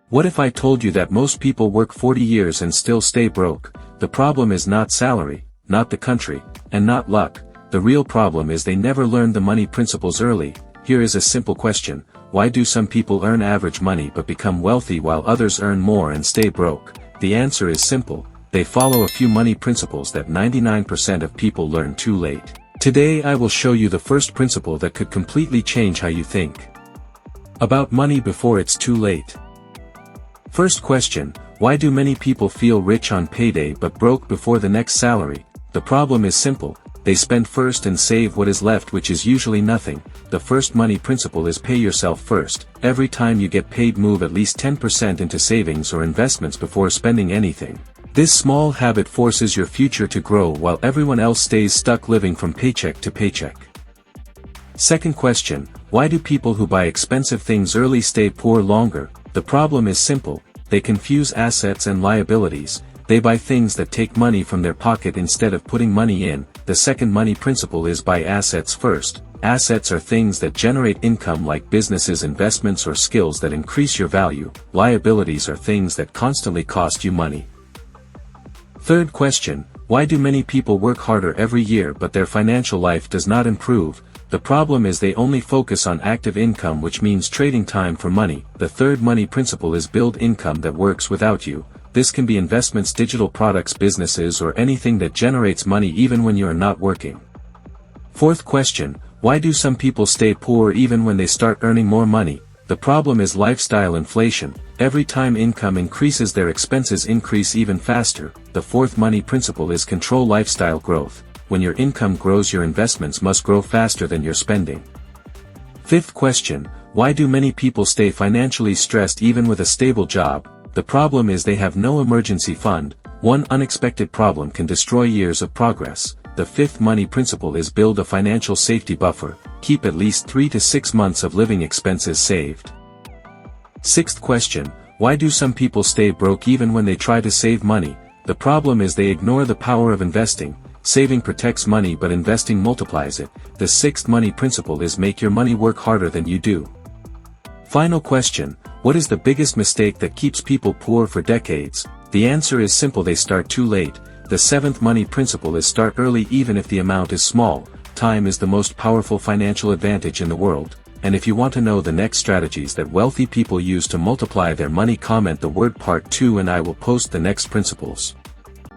What if I told you that most people work 40 years and still stay broke? The problem is not salary, not the country, and not luck. The real problem is they never learned the money principles early. Here is a simple question: why do some people earn average money but become wealthy while others earn more and stay broke? The answer is simple: they follow a few money principles that 99% of people learn too late. Today I will show you the first principle that could completely change how you think about money before it's too late. First question: why do many people feel rich on payday but broke before the next salary? The problem is simple: they spend first and save what is left, which is usually nothing. The first money principle is pay yourself first. Every time you get paid, move at least 10% into savings or investments before spending anything. This small habit forces your future to grow while everyone else stays stuck living from paycheck to paycheck. Second question: why do people who buy expensive things early stay poor longer? The problem is simple: they confuse assets and liabilities. They buy things that take money from their pocket instead of putting money in. The second money principle is buy assets first. Assets are things that generate income, like businesses, investments, or skills that increase your value. Liabilities are things that constantly cost you money. Third question: why do many people work harder every year but their financial life does not improve? The problem is they only focus on active income, which means trading time for money. The third money principle is build income that works without you. This can be investments, digital products, businesses, or anything that generates money even when you are not working. Fourth question: why do some people stay poor even when they start earning more money? The problem is lifestyle inflation. Every time income increases, their expenses increase even faster. The fourth money principle is control lifestyle growth. When your income grows, your investments must grow faster than your spending. Fifth question: why do many people stay financially stressed even with a stable job? The problem is they have no emergency fund. One unexpected problem can destroy years of progress. The fifth money principle is build a financial safety buffer. Keep at least 3 to 6 months of living expenses saved. Sixth question: why do some people stay broke even when they try to save money? The problem is they ignore the power of investing. Saving protects money, but investing multiplies it. The sixth money principle is make your money work harder than you do. Final question: what is the biggest mistake that keeps people poor for decades? The answer is simple: they start too late. The seventh money principle is start early even if the amount is small. Time is the most powerful financial advantage in the world. And if you want to know the next strategies that wealthy people use to multiply their money, comment the word part 2 and I will post the next principles.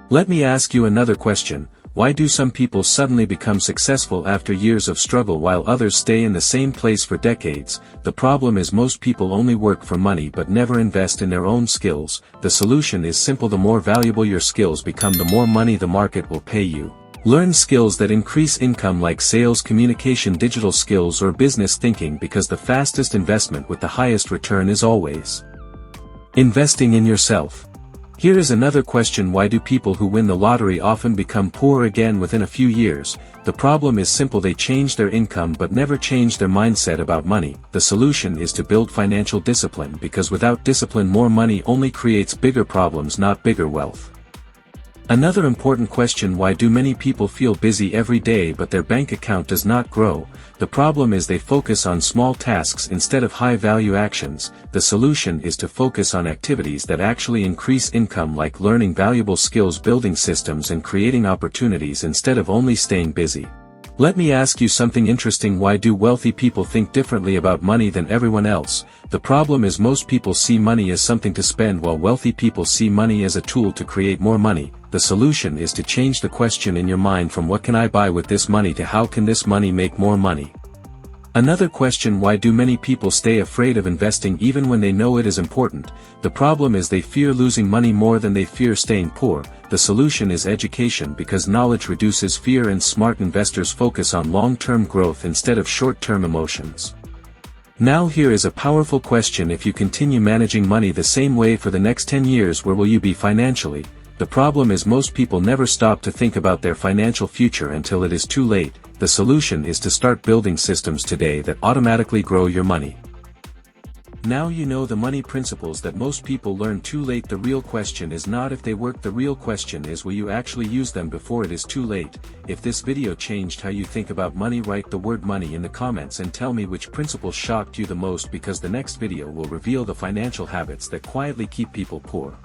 Let me ask you another question: why do some people suddenly become successful after years of struggle while others stay in the same place for decades? The problem is most people only work for money but never invest in their own skills. The solution is simple: the more valuable your skills become, the more money the market will pay you. Learn skills that increase income, like sales, communication, digital skills, or business thinking, because the fastest investment with the highest return is always investing in yourself. Here is another question: why do people who win the lottery often become poor again within a few years? The problem is simple: they change their income but never change their mindset about money. The solution is to build financial discipline, because without discipline, more money only creates bigger problems, not bigger wealth. Another important question: why do many people feel busy every day but their bank account does not grow? The problem is they focus on small tasks instead of high-value actions. The solution is to focus on activities that actually increase income, like learning valuable skills, building systems, and creating opportunities, instead of only staying busy. Let me ask you something interesting: why do wealthy people think differently about money than everyone else? The problem is most people see money as something to spend, while wealthy people see money as a tool to create more money. The solution is to change the question in your mind from "what can I buy with this money" to "how can this money make more money?" Another question: why do many people stay afraid of investing even when they know it is important? The problem is they fear losing money more than they fear staying poor. The solution is education, because knowledge reduces fear and smart investors focus on long-term growth instead of short-term emotions. Now here is a powerful question: if you continue managing money the same way for the next 10 years, where will you be financially? The problem is most people never stop to think about their financial future until it is too late. The solution is to start building systems today that automatically grow your money. Now you know the money principles that most people learn too late. The real question is not if they work, the real question is will you actually use them before it is too late. If this video changed how you think about money, write the word money in the comments and tell me which principle shocked you the most, because the next video will reveal the financial habits that quietly keep people poor.